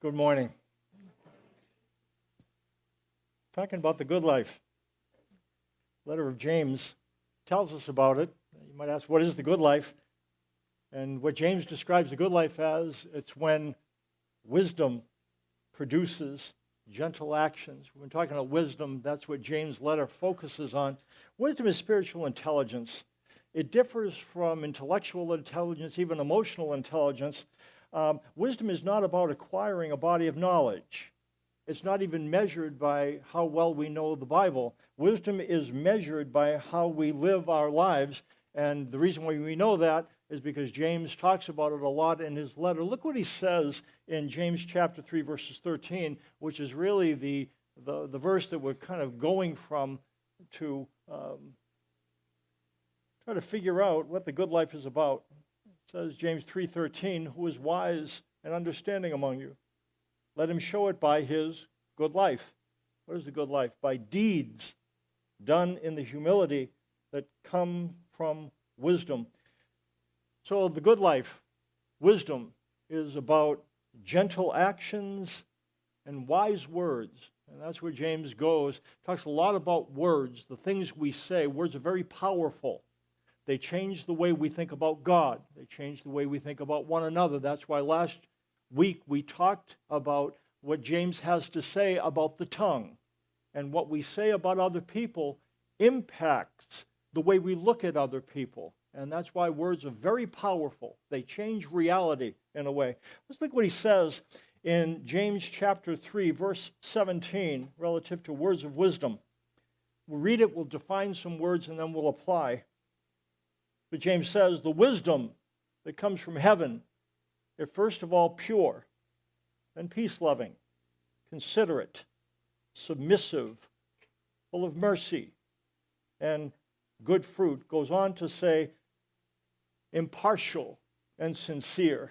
Good morning. Talking about the good life. Letter of James tells us about it. You might ask, what is the good life? And what James describes the good life as, it's when wisdom produces gentle actions. When we're talking about wisdom, that's what James' letter focuses on. Wisdom is spiritual intelligence. It differs from intellectual intelligence, even emotional intelligence. Wisdom is not about acquiring a body of knowledge. It's not even measured by how well we know the Bible. Wisdom is measured by how we live our lives. And the reason why we know that is because James talks about it a lot in his letter. Look what he says in James chapter 3, verses 13, which is really the verse that we're kind of going from to try to figure out what the good life is about. It says, James 3:13, who is wise and understanding among you? Let him show it by his good life. What is the good life? By deeds done in the humility that come from wisdom. So the good life, wisdom, is about gentle actions and wise words. And that's where James goes. Talks a lot about words, the things we say. Words are very powerful. They change the way we think about God. They change the way we think about one another. That's why last week we talked about what James has to say about the tongue. And what we say about other people impacts the way we look at other people. And that's why words are very powerful. They change reality in a way. Let's look what he says in James chapter 3, verse 17, relative to words of wisdom. We'll read it, we'll define some words, and then we'll apply. But James says, the wisdom that comes from heaven is first of all pure, then peace-loving, considerate, submissive, full of mercy, and good fruit. Goes on to say, impartial and sincere.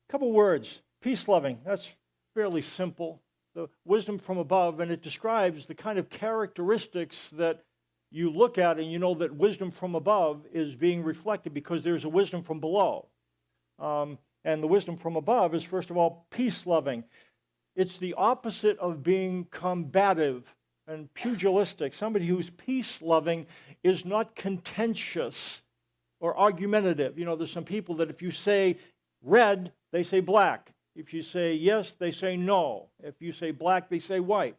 A couple words. Peace-loving, that's fairly simple. The wisdom from above, and it describes the kind of characteristics that you look at and you know that wisdom from above is being reflected because there's a wisdom from below. And the wisdom from above is, first of all, peace-loving. It's the opposite of being combative and pugilistic. Somebody who's peace-loving is not contentious or argumentative. You know, there's some people that if you say red, they say black. If you say yes, they say no. If you say black, they say white.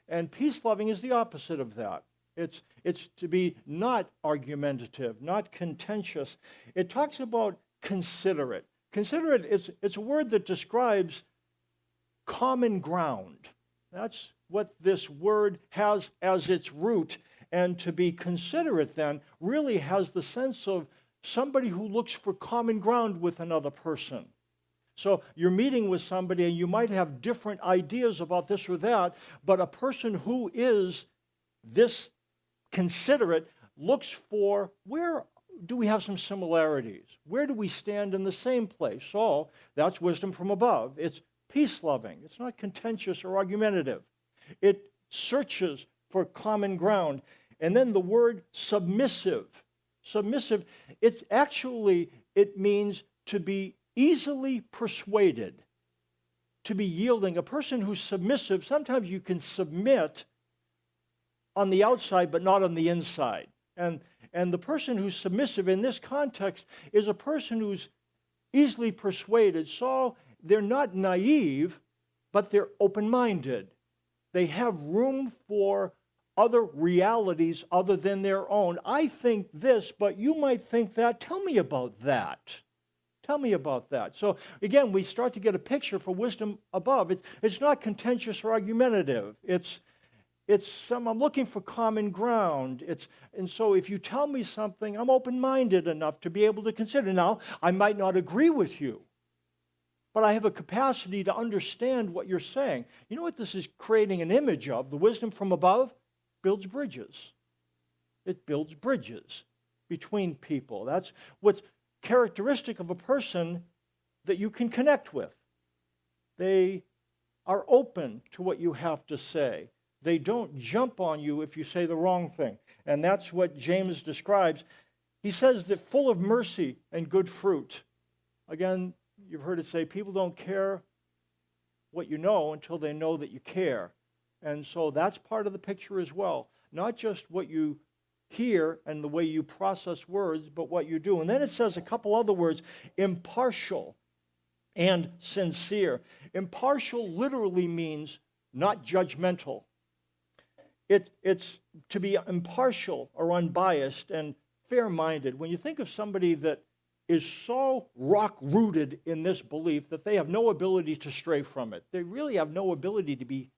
And peace-loving is the opposite of that. It's to be not argumentative, not contentious. It talks about considerate. Considerate, it's a word that describes common ground. That's what this word has as its root. And to be considerate then really has the sense of somebody who looks for common ground with another person. So you're meeting with somebody and you might have different ideas about this or that, but a person who is this considerate looks for where do we have some similarities? Where do we stand in the same place? So that's wisdom from above. It's peace-loving. It's not contentious or argumentative. It searches for common ground. And then the word submissive. Submissive, it means to be easily persuaded, to be yielding. A person who's submissive, sometimes you can submit on the outside but not on the inside. And the person who's submissive in this context is a person who's easily persuaded. So they're not naive, but they're open-minded. They have room for other realities other than their own. I think this, but you might think that. Tell me about that. Tell me about that. So again, we start to get a picture for wisdom above. It's not contentious or argumentative. I'm looking for common ground. And so if you tell me something, I'm open-minded enough to be able to consider. Now, I might not agree with you, but I have a capacity to understand what you're saying. You know what this is creating an image of? The wisdom from above builds bridges. It builds bridges between people. That's what's characteristic of a person that you can connect with. They are open to what you have to say. They don't jump on you if you say the wrong thing. And that's what James describes. He says that full of mercy and good fruit. Again, you've heard it say, people don't care what you know until they know that you care. And so that's part of the picture as well. Not just what you hear and the way you process words, but what you do. And then it says a couple other words, impartial and sincere. Impartial literally means not judgmental. It's to be impartial or unbiased and fair-minded. When you think of somebody that is so rock-rooted in this belief that they have no ability to stray from it, they really have no ability to be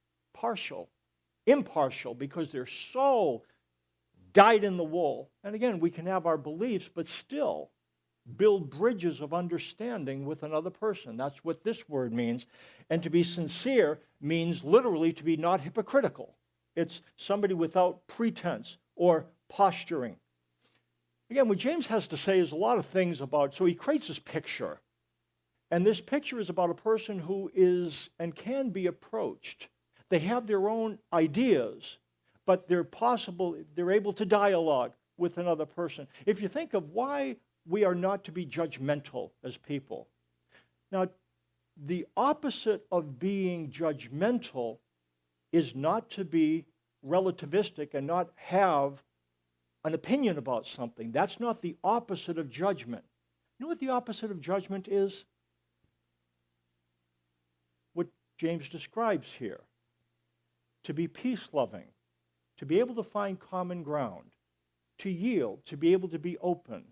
impartial, because they're so dyed in the wool. And again, we can have our beliefs, but still build bridges of understanding with another person. That's what this word means. And to be sincere means literally to be not hypocritical. It's somebody without pretense or posturing. Again, what James has to say is a lot of things about, so he creates this picture. And this picture is about a person who is and can be approached. They have their own ideas, but they're able to dialogue with another person. If you think of why we are not to be judgmental as people. Now, the opposite of being judgmental is not to be relativistic and not have an opinion about something. That's not the opposite of judgment. You know what the opposite of judgment is? What James describes here. To be peace-loving, to be able to find common ground, to yield, to be able to be open,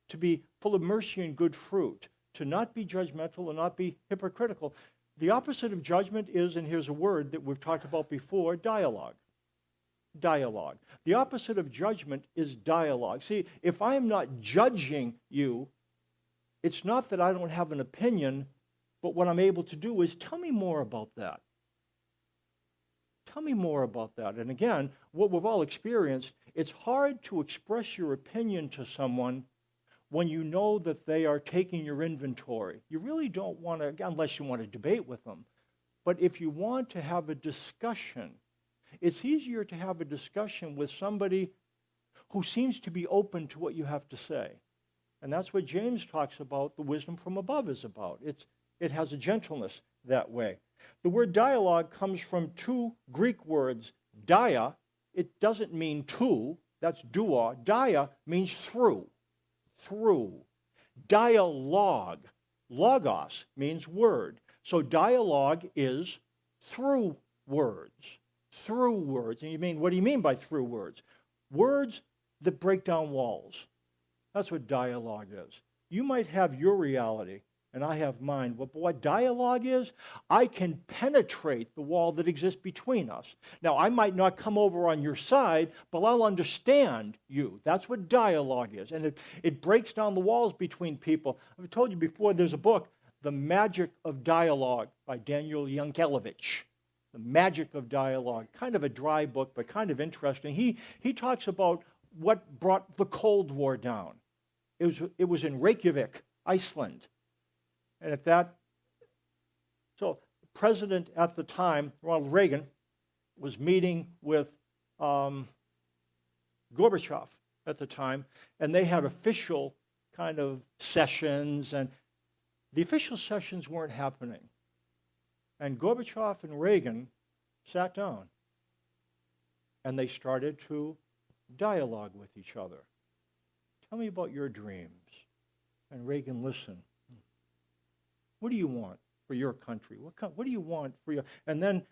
to be full of mercy and good fruit, to not be judgmental and not be hypocritical. The opposite of judgment is, and here's a word that we've talked about before, dialogue. Dialogue. The opposite of judgment is dialogue. See, if I am not judging you, it's not that I don't have an opinion, but what I'm able to do is tell me more about that. Tell me more about that. And again, what we've all experienced, it's hard to express your opinion to someone when you know that they are taking your inventory. You really don't want to, unless you want to debate with them. But if you want to have a discussion, it's easier to have a discussion with somebody who seems to be open to what you have to say. And that's what James talks about, the wisdom from above is about. It has a gentleness that way. The word dialogue comes from two Greek words. Dia, it doesn't mean to, that's duo. Dia means through. Through. Dialogue. Logos means word. So dialogue is through words. Through words. And you mean, what do you mean by through words? Words that break down walls. That's what dialogue is. You might have your reality, and I have mine. But what dialogue is, I can penetrate the wall that exists between us. Now, I might not come over on your side, but I'll understand you. That's what dialogue is. And it breaks down the walls between people. I've told you before, there's a book, The Magic of Dialogue by Daniel Yankelovich. The Magic of Dialogue. Kind of a dry book, but kind of interesting. He talks about what brought the Cold War down. It was in Reykjavik, Iceland. And so the president at the time, Ronald Reagan, was meeting with Gorbachev at the time, and they had official kind of sessions, and the official sessions weren't happening. And Gorbachev and Reagan sat down, and they started to dialogue with each other. Tell me about your dreams. And Reagan listened. What do you want for your country? What do you want for your... And then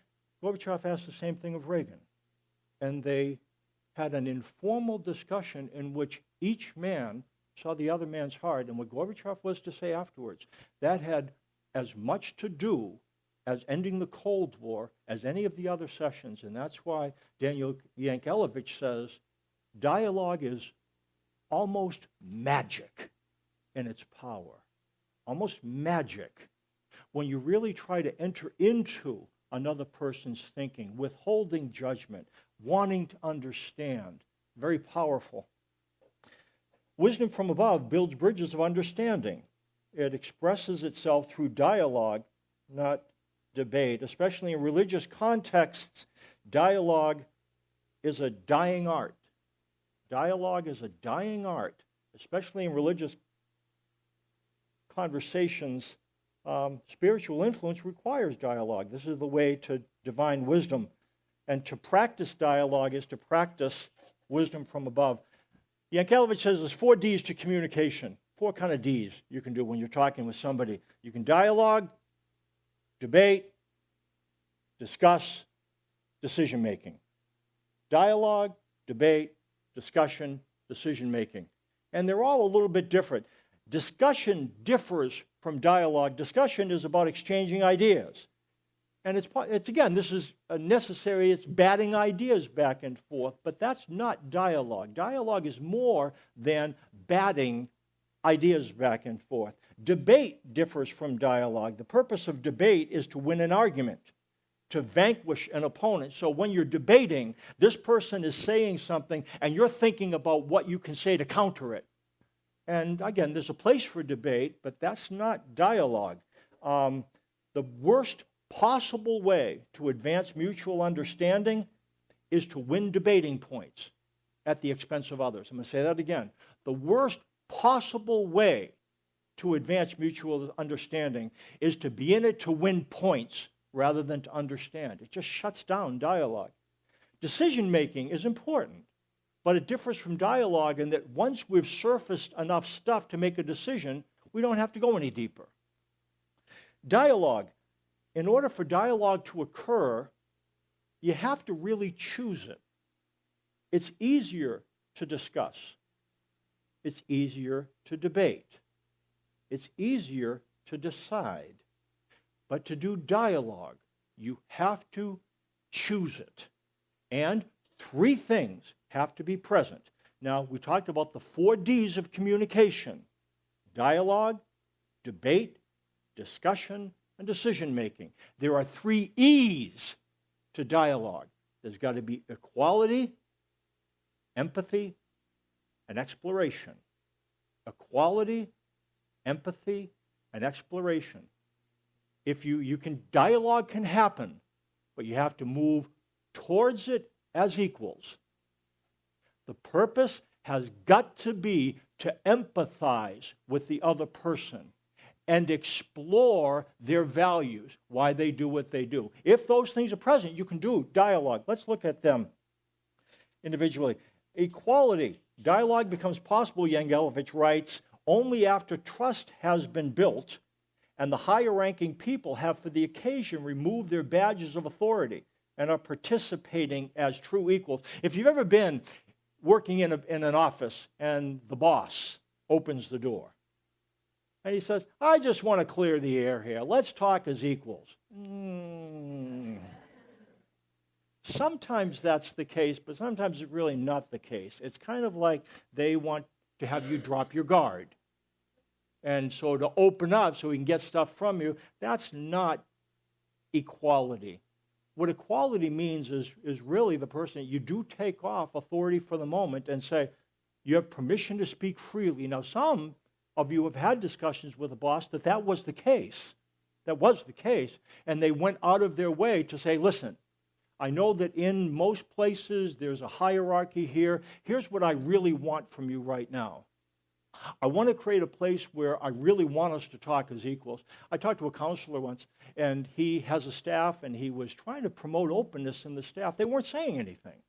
Gorbachev asked the same thing of Reagan. And they had an informal discussion in which each man saw the other man's heart. And what Gorbachev was to say afterwards, that had as much to do as ending the Cold War as any of the other sessions. And that's why Daniel Yankelovich says dialogue is almost magic in its power. Almost magic. When you really try to enter into another person's thinking, withholding judgment, wanting to understand. Very powerful. Wisdom from above builds bridges of understanding. It expresses itself through dialogue, not debate. Especially in religious contexts, dialogue is a dying art. Dialogue is a dying art, especially in religious conversations Spiritual influence requires dialogue. This is the way to divine wisdom. And to practice dialogue is to practice wisdom from above. Yankelovich says there's 4 Ds to communication. 4 kind of Ds you can do when you're talking with somebody. You can dialogue, debate, discuss, decision-making. Dialogue, debate, discussion, decision-making. And they're all a little bit different. Discussion differs from dialogue. Discussion is about exchanging ideas. And it's again, this is necessary. It's batting ideas back and forth, but that's not dialogue. Dialogue is more than batting ideas back and forth. Debate differs from dialogue. The purpose of debate is to win an argument, to vanquish an opponent. So when you're debating, this person is saying something, and you're thinking about what you can say to counter it. And again, there's a place for debate, but that's not dialogue. The worst possible way to advance mutual understanding is to win debating points at the expense of others. I'm going to say that again. The worst possible way to advance mutual understanding is to be in it to win points rather than to understand. It just shuts down dialogue. Decision-making is important, but it differs from dialogue in that once we've surfaced enough stuff to make a decision, we don't have to go any deeper. Dialogue. In order for dialogue to occur, you have to really choose it. It's easier to discuss. It's easier to debate. It's easier to decide. But to do dialogue, you have to choose it. And 3 things have to be present. Now, we talked about the 4 Ds of communication: dialogue, debate, discussion, and decision-making. There are 3 E's to dialogue. There's got to be equality, empathy, and exploration. Equality, empathy, and exploration. Dialogue can happen, but you have to move towards it as equals. The purpose has got to be to empathize with the other person and explore their values, why they do what they do. If those things are present, you can do dialogue. Let's look at them individually. Equality. Dialogue becomes possible, Yankelovich writes, only after trust has been built and the higher-ranking people have for the occasion removed their badges of authority and are participating as true equals. If you've ever been working in an office and the boss opens the door, and he says, I just want to clear the air here. Let's talk as equals. Sometimes that's the case, but sometimes it's really not the case. It's kind of like they want to have you drop your guard. And so to open up so he can get stuff from you, that's not equality. What equality means is really the person, you do take off authority for the moment and say, you have permission to speak freely. Now, some of you have had discussions with a boss that was the case. That was the case. And they went out of their way to say, listen, I know that in most places there's a hierarchy here. Here's what I really want from you right now. I want to create a place where I really want us to talk as equals. I talked to a counselor once, and he has a staff, and he was trying to promote openness in the staff. They weren't saying anything.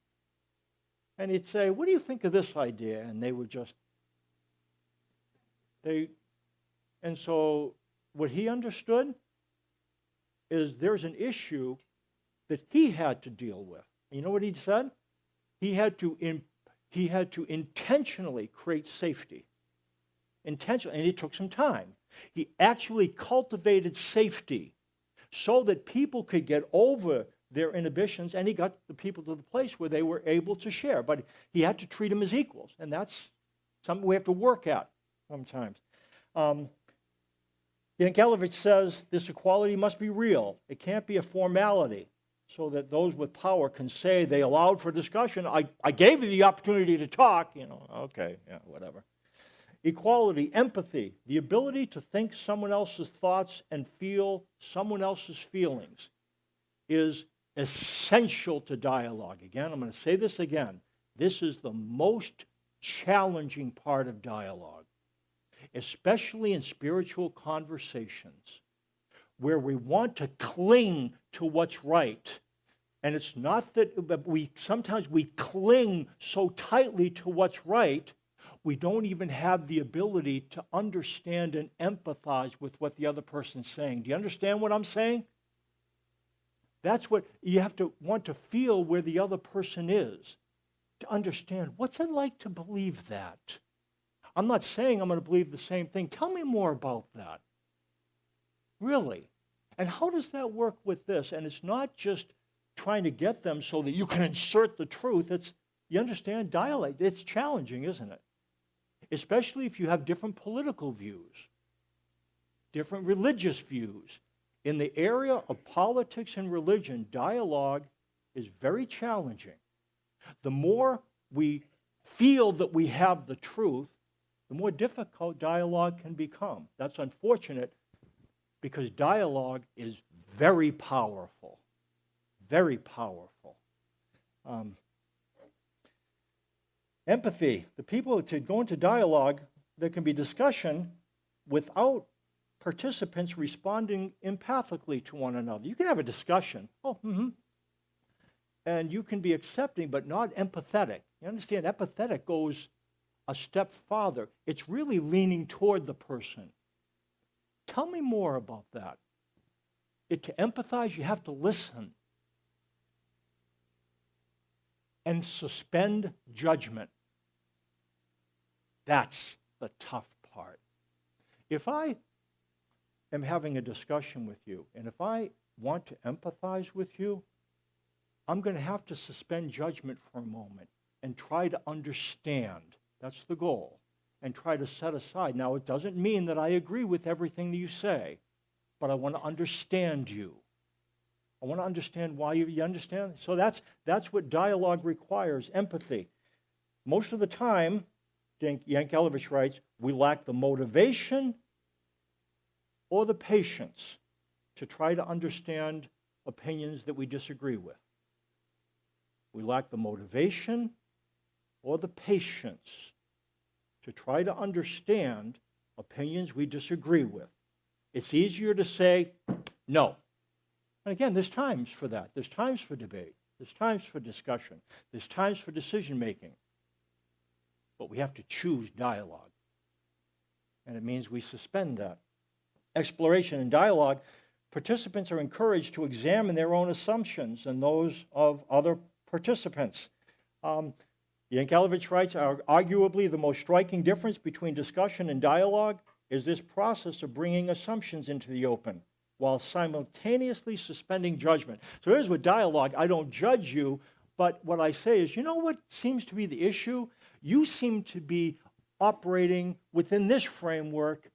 And he'd say, what do you think of this idea? And they would just, and so what he understood is there's an issue that he had to deal with. You know what he said? He had to intentionally create safety. Intentionally, and it took some time. He actually cultivated safety so that people could get over their inhibitions, and he got the people to the place where they were able to share. But he had to treat them as equals, and that's something we have to work at sometimes. Yankelovich says this equality must be real. It can't be a formality so that those with power can say they allowed for discussion. I gave you the opportunity to talk. Okay, yeah, whatever. Equality, empathy, the ability to think someone else's thoughts and feel someone else's feelings is essential to dialogue. Again, I'm going to say this again. This is the most challenging part of dialogue, especially in spiritual conversations. where we want to cling to what's right. And it's not that sometimes we cling so tightly to what's right, we don't even have the ability to understand and empathize with what the other person's saying. Do you understand what I'm saying? That's what you have to want to feel where the other person is, to understand what's it like to believe that. I'm not saying I'm going to believe the same thing. Tell me more about that. Really? And how does that work with this? And it's not just trying to get them so that you can insert the truth. You understand, dialect, it's challenging, isn't it? Especially if you have different political views, different religious views. In the area of politics and religion, dialogue is very challenging. The more we feel that we have the truth, the more difficult dialogue can become. That's unfortunate because dialogue is very powerful. Very powerful. Empathy. The people to go into dialogue, there can be discussion without participants responding empathically to one another. You can have a discussion. And you can be accepting, but not empathetic. You understand? Empathetic goes a step farther. It's really leaning toward the person. Tell me more about that. To empathize, you have to listen and suspend judgment. That's the tough part. If I am having a discussion with you, and if I want to empathize with you, I'm going to have to suspend judgment for a moment and try to understand. That's the goal. And try to set aside. Now, it doesn't mean that I agree with everything that you say, but I want to understand you. I want to understand why you understand. So that's what dialogue requires, empathy. Most of the time, Yankelovich writes, we lack the motivation or the patience to try to understand opinions that we disagree with. We lack the motivation or the patience to try to understand opinions we disagree with. It's easier to say no. And again, there's times for that. There's times for debate. There's times for discussion. There's times for decision making. But we have to choose dialogue. And it means we suspend that. Exploration and dialogue, participants are encouraged to examine their own assumptions and those of other participants. Yankelovich writes, arguably the most striking difference between discussion and dialogue is this process of bringing assumptions into the open while simultaneously suspending judgment. So here's what dialogue, I don't judge you, but what I say is, you know what seems to be the issue? You seem to be operating within this framework,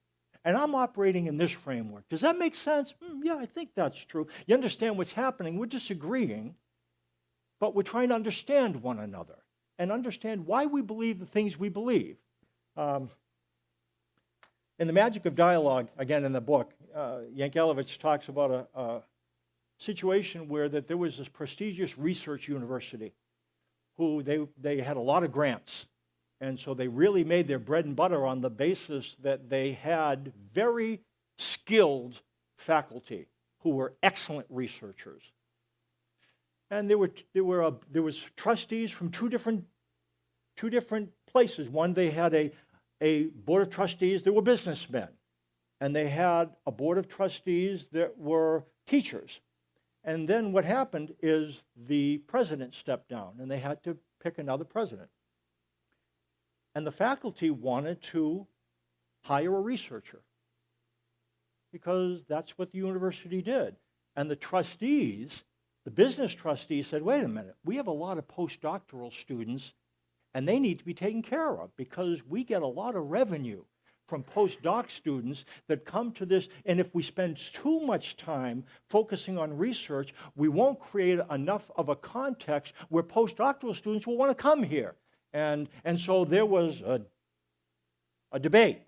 and I'm operating in this framework. Does that make sense? Yeah, I think that's true. You understand what's happening. We're disagreeing, but we're trying to understand one another and understand why we believe the things we believe. In The Magic of Dialogue, again in the book, Yankelovich talks about a situation where that there was this prestigious research university who they had a lot of grants. And so they really made their bread and butter on the basis that they had very skilled faculty who were excellent researchers. And there was trustees from two different places. One, they had a board of trustees that were businessmen, and they had a board of trustees that were teachers. And then what happened is the president stepped down, and they had to pick another president. And the faculty wanted to hire a researcher because that's what the university did. And the trustees, the business trustees said, wait a minute, we have a lot of postdoctoral students and they need to be taken care of because we get a lot of revenue from postdoc students that come to this. And if we spend too much time focusing on research, we won't create enough of a context where postdoctoral students will want to come here. And so there was a debate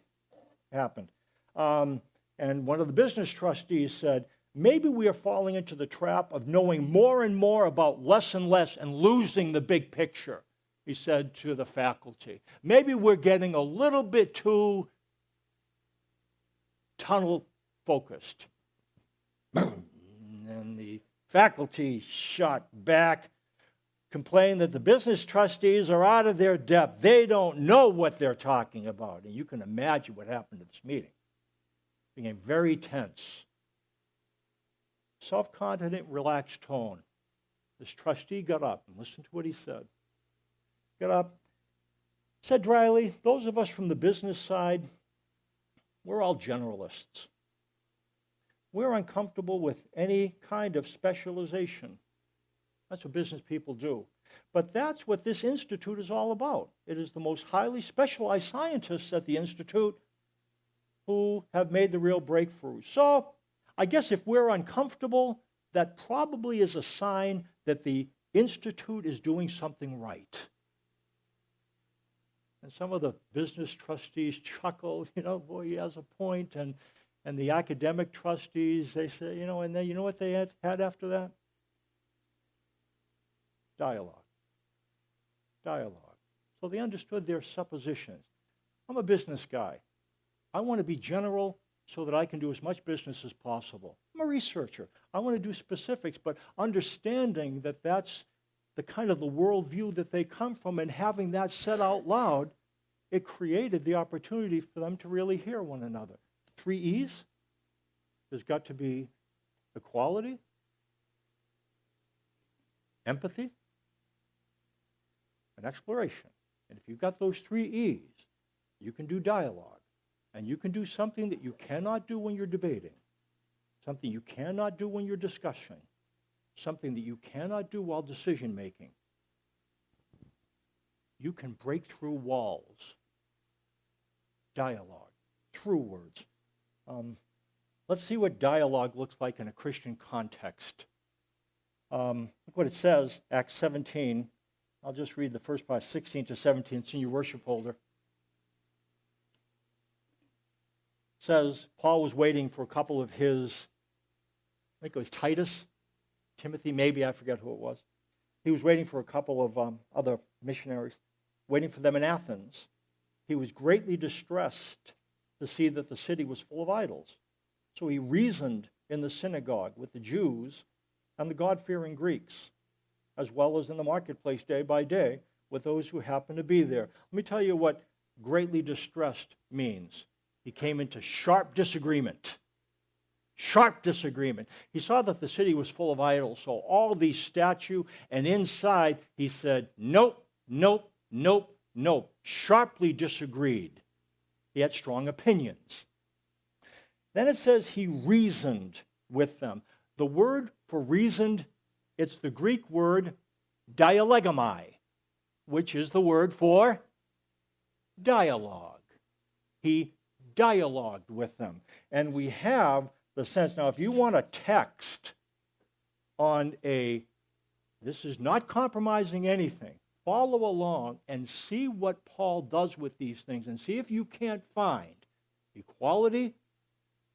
happened. And one of the business trustees said, maybe we are falling into the trap of knowing more and more about less and less and losing the big picture, he said to the faculty. Maybe we're getting a little bit too tunnel focused. Boom. And the faculty shot back, complained that the business trustees are out of their depth. They don't know what they're talking about. And you can imagine what happened to this meeting. It became very tense. Self-confident, relaxed tone. This trustee got up and listened to what he said. Got up, said dryly, those of us from the business side, we're all generalists. We're uncomfortable with any kind of specialization. That's what business people do. But that's what this institute is all about. It is the most highly specialized scientists at the institute who have made the real breakthroughs. So I guess if we're uncomfortable, that probably is a sign that the institute is doing something right. And some of the business trustees chuckled, boy, he has a point. And the academic trustees, they say, and then you know what they had after that? Dialogue. So they understood their suppositions. I'm a business guy. I want to be general so that I can do as much business as possible. I'm a researcher. I want to do specifics, but understanding that that's the kind of the worldview that they come from, and having that said out loud, it created the opportunity for them to really hear one another. 3 E's. There's got to be equality, empathy, and exploration. And if you've got those 3 E's, you can do dialogue. And you can do something that you cannot do when you're debating, something you cannot do when you're discussing, something that you cannot do while decision making. You can break through walls. Dialogue, through words. Let's see what dialogue looks like in a Christian context. Look what it says, Acts 17. I'll just read the first part, 16 to 17. It's in your worship folder. It says, Paul was waiting for a couple of his, I think it was Titus, Timothy, maybe, I forget who it was. He was waiting for a couple of other missionaries, waiting for them in Athens. He was greatly distressed to see that the city was full of idols. So he reasoned in the synagogue with the Jews and the God-fearing Greeks, as well as in the marketplace day by day with those who happened to be there. Let me tell you what greatly distressed means. He came into sharp disagreement. Sharp disagreement. He saw that the city was full of idols, so all these statues, and inside he said, nope, nope, nope, nope. Sharply disagreed. He had strong opinions. Then it says he reasoned with them. The word for reasoned, it's the Greek word dialegomai, which is the word for dialogue. He dialogued with them. And we have the sense, now if you want a text on this is not compromising anything, follow along and see what Paul does with these things and see if you can't find equality,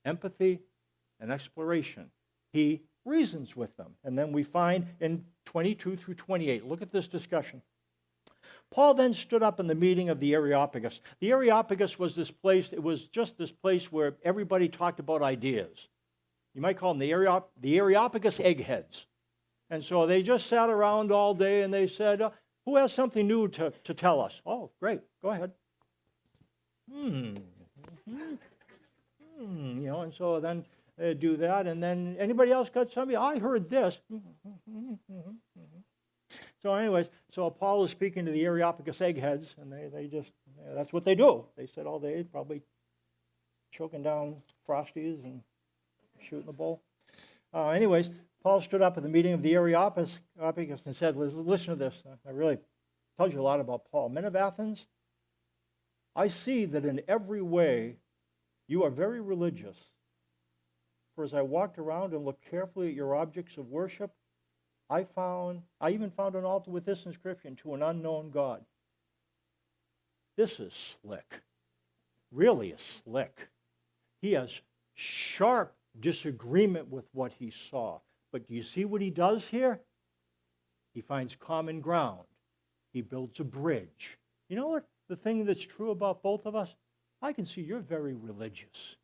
empathy, and exploration. He reasons with them. And then we find in 22 through 28, look at this discussion. Paul then stood up in the meeting of the Areopagus. The Areopagus was this place, it was just this place where everybody talked about ideas. You might call them the Areopagus eggheads. And so they just sat around all day and they said, who has something new to tell us? Oh, great, go ahead. And so then they do that, and then anybody else got something? I heard this. So anyways, so Paul is speaking to the Areopagus eggheads, and they just, that's what they do. They sit all day, probably choking down Frosties and shooting the bull. Anyways, Paul stood up at the meeting of the Areopagus and said, listen to this. I really tells you a lot about Paul. Men of Athens, I see that in every way you are very religious. For as I walked around and looked carefully at your objects of worship, I even found an altar with this inscription, to an unknown God. This is slick. Really is slick. He has sharp disagreement with what he saw. But do you see what he does here? He finds common ground. He builds a bridge. You know what? The thing that's true about both of us, I can see you're very religious.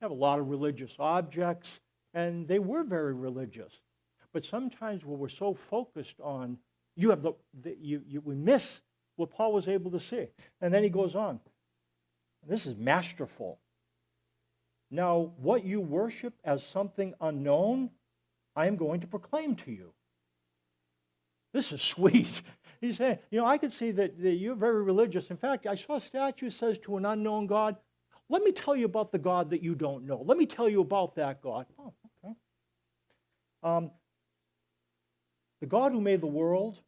You have a lot of religious objects. and they were very religious. But sometimes when we're so focused on, we miss what Paul was able to see. And then he goes on. This is masterful. Now, what you worship as something unknown, I am going to proclaim to you. This is sweet. He's saying, I could see that you're very religious. In fact, I saw a statue that says to an unknown God, let me tell you about the God that you don't know. Let me tell you about that God. Oh, okay. The God who made the world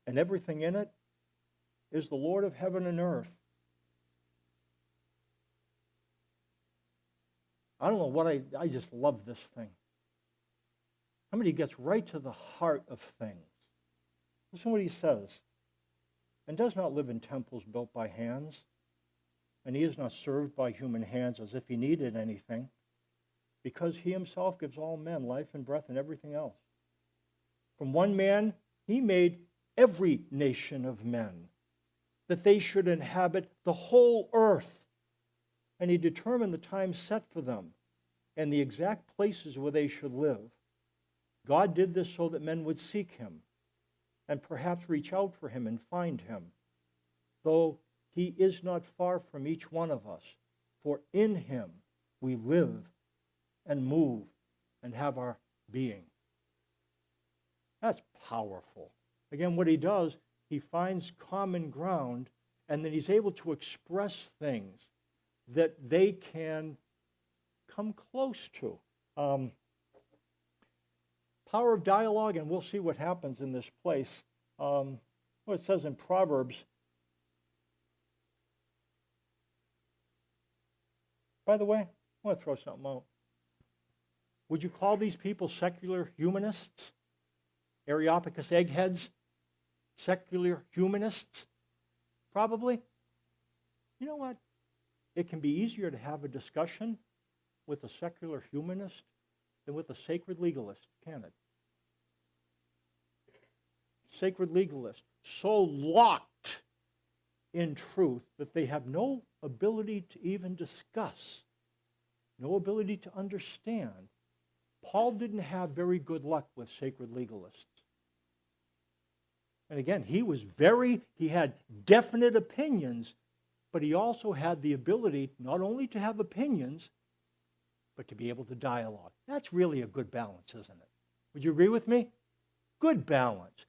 and everything in it is the Lord of heaven and earth. I don't know what I just love this thing. Somebody gets right to the heart of things. Listen to what he says. And does not live in temples built by hands, and he is not served by human hands as if he needed anything, because he himself gives all men life and breath and everything else. From one man, he made every nation of men, that they should inhabit the whole earth. And he determined the time set for them and the exact places where they should live. God did this so that men would seek him and perhaps reach out for him and find him, though he is not far from each one of us. For in him we live and move and have our being. That's powerful. Again, what he does, he finds common ground, and then he's able to express things that they can come close to. Power of dialogue, and we'll see what happens in this place. What it says in Proverbs. By the way, I want to throw something out. Would you call these people secular humanists? Areopagus eggheads? Secular humanists? Probably. You know what? It can be easier to have a discussion with a secular humanist than with a sacred legalist, can it? Sacred legalist, so locked in truth that they have no ability to even discuss, no ability to understand. Paul didn't have very good luck with sacred legalists. And again, he had definite opinions, but he also had the ability not only to have opinions, but to be able to dialogue. That's really a good balance, isn't it? Would you agree with me? Good balance.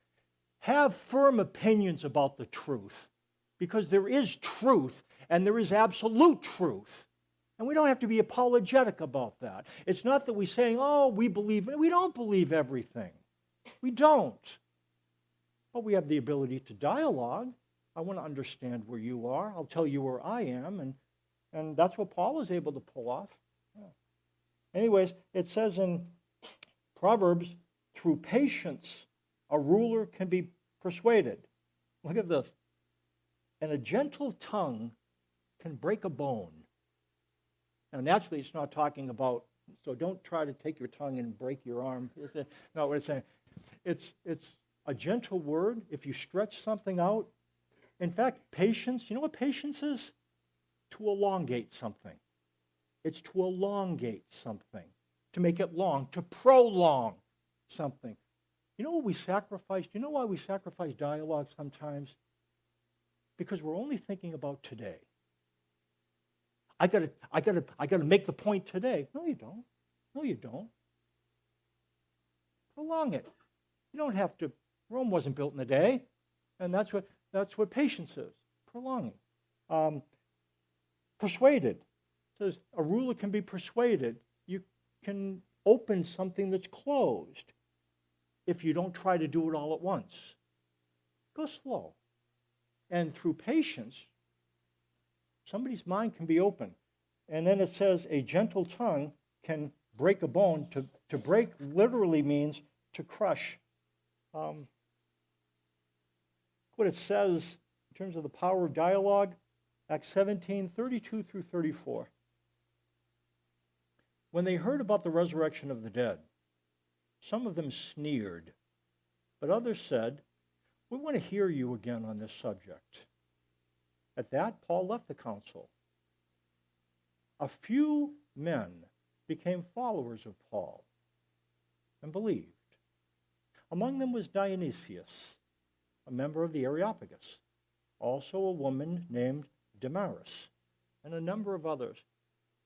Have firm opinions about the truth, because there is truth and there is absolute truth. And we don't have to be apologetic about that. It's not that we're saying, we don't believe everything. We don't. But we have the ability to dialogue. I want to understand where you are. I'll tell you where I am. And that's what Paul was able to pull off. Yeah. Anyways, it says in Proverbs, through patience, a ruler can be persuaded. Look at this. And a gentle tongue can break a bone. Now, naturally, it's not talking about, so don't try to take your tongue and break your arm. No, what it's saying, it's a gentle word. If you stretch something out, in fact, patience, you know what patience is? To elongate something. It's to elongate something, to make it long, to prolong something. You know what we sacrifice? Do you know why we sacrifice dialogue sometimes? Because we're only thinking about today. I gotta make the point today. No, you don't. No, you don't. Prolong it. You don't have to. Rome wasn't built in a day, and that's what patience is. Prolonging. Persuaded. It says a ruler can be persuaded. You can open something that's closed if you don't try to do it all at once. Go slow. And through patience, somebody's mind can be open. And then it says a gentle tongue can break a bone. To break literally means to crush. What it says in terms of the power of dialogue, Acts 17, 32 through 34. When they heard about the resurrection of the dead, some of them sneered, but others said, we want to hear you again on this subject. At that, Paul left the council. A few men became followers of Paul, and believed. Among them was Dionysius, a member of the Areopagus, also a woman named Damaris, and a number of others.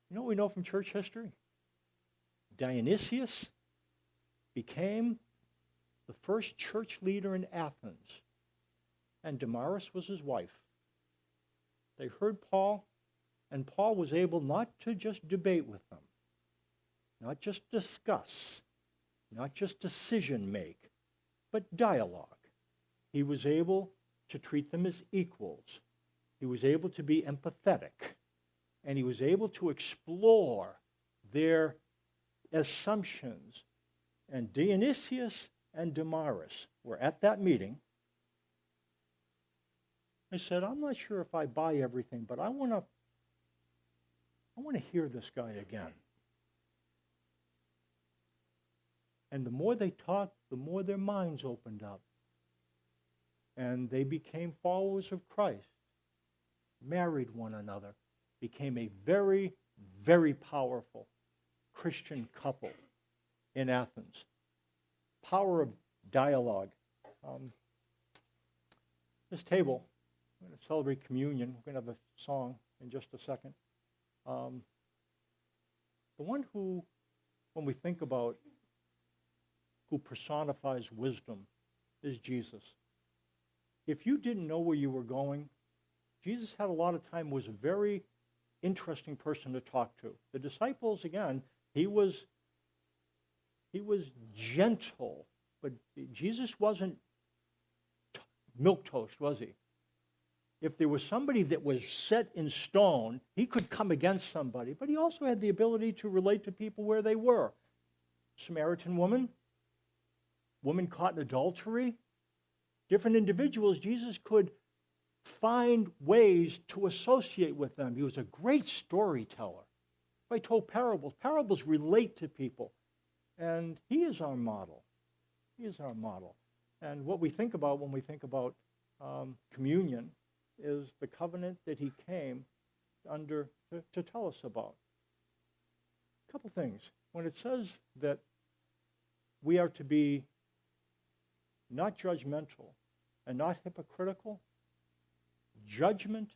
You know what we know from church history? Dionysius became the first church leader in Athens, and Damaris was his wife. They heard Paul, and Paul was able not to just debate with them, not just discuss, not just decision make, but dialogue. He was able to treat them as equals. He was able to be empathetic, and he was able to explore their assumptions. And Dionysius and Damaris were at that meeting. They said, I'm not sure if I buy everything, but I want to hear this guy again. And the more they talked, the more their minds opened up. And they became followers of Christ, married one another, became a very, very powerful Christian couple in Athens. Power of dialogue. This table, we're going to celebrate communion. We're going to have a song in just a second. The one who, when we think about who personifies wisdom, is Jesus. If you didn't know where you were going, Jesus had a lot of time, was a very interesting person to talk to. The disciples, again, he was gentle, but Jesus wasn't milk toast, was he? If there was somebody that was set in stone, he could come against somebody, but he also had the ability to relate to people where they were. Samaritan woman caught in adultery, different individuals, Jesus could find ways to associate with them. He was a great storyteller. He told parables. Parables relate to people. And he is our model. He is our model. And what we think about when we think about communion is the covenant that he came under to tell us about. A couple things. When it says that we are to be not judgmental and not hypocritical, judgment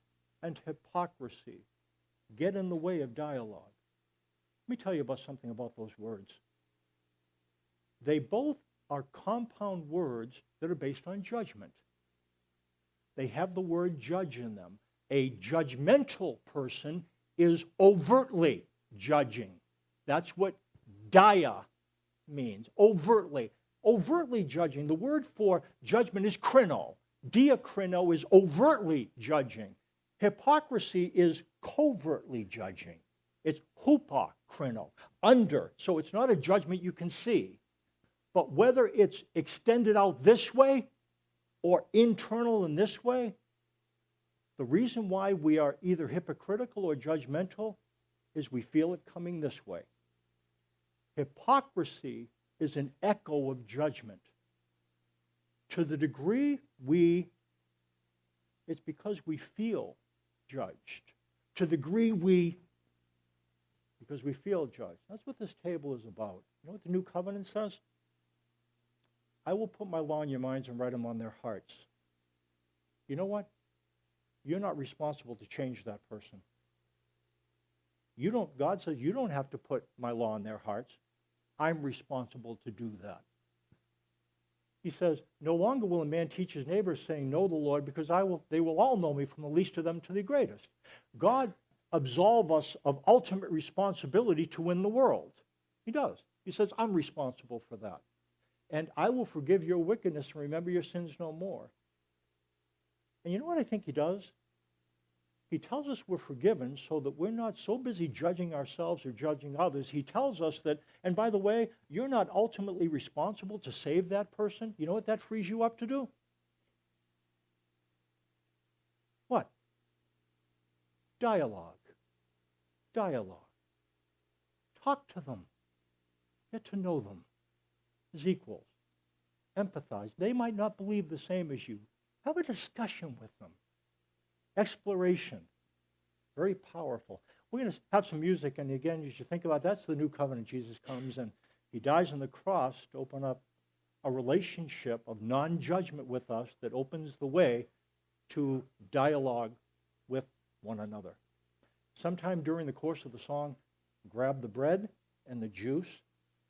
and hypocrisy get in the way of dialogue. Let me tell you about something about those words. They both are compound words that are based on judgment. They have the word judge in them. A judgmental person is overtly judging. That's what dia means, overtly. Overtly judging. The word for judgment is krino. Diakrino is overtly judging. Hypocrisy is covertly judging. It's hupokrino, under. So it's not a judgment you can see. But whether it's extended out this way or internal in this way, the reason why we are either hypocritical or judgmental is we feel it coming this way. Hypocrisy is an echo of judgment. To the degree it's because we feel judged. To the degree because we feel judged. That's what this table is about. You know what the New Covenant says? I will put my law in your minds and write them on their hearts. You know what? You're not responsible to change that person. God says you don't have to put my law in their hearts. I'm responsible to do that. He says, no longer will a man teach his neighbor, saying, know the Lord, because they will all know me, from the least of them to the greatest. God absolves us of ultimate responsibility to win the world. He does. He says, I'm responsible for that. And I will forgive your wickedness and remember your sins no more. And you know what I think he does? He tells us we're forgiven so that we're not so busy judging ourselves or judging others. He tells us that, and by the way, you're not ultimately responsible to save that person. You know what that frees you up to do? What? Dialogue. Dialogue. Talk to them. Get to know them as equals. Empathize. They might not believe the same as you. Have a discussion with them. Exploration. Very powerful. We're going to have some music, and again, you should think about that's the new covenant. Jesus comes, and He dies on the cross to open up a relationship of non-judgment with us that opens the way to dialogue with one another. Sometime during the course of the song, grab the bread and the juice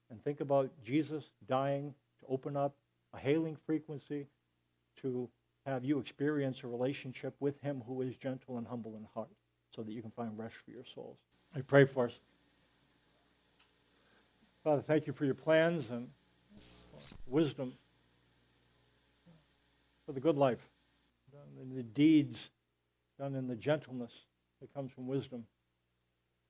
and think about Jesus dying to open up a hailing frequency to have you experience a relationship with him who is gentle and humble in heart so that you can find rest for your souls. I pray for us. Father, thank you for your plans and wisdom for the good life, done in the deeds, done in the gentleness that comes from wisdom.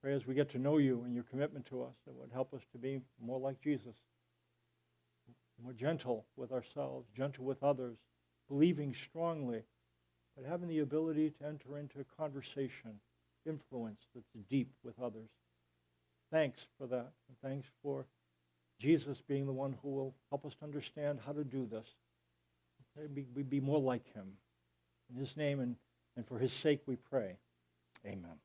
Pray as we get to know you and your commitment to us, that would help us to be more like Jesus, more gentle with ourselves, gentle with others, believing strongly, but having the ability to enter into conversation, influence that's deep with others. Thanks for that. And thanks for Jesus being the one who will help us to understand how to do this. We be more like him. In his name and for his sake we pray. Amen.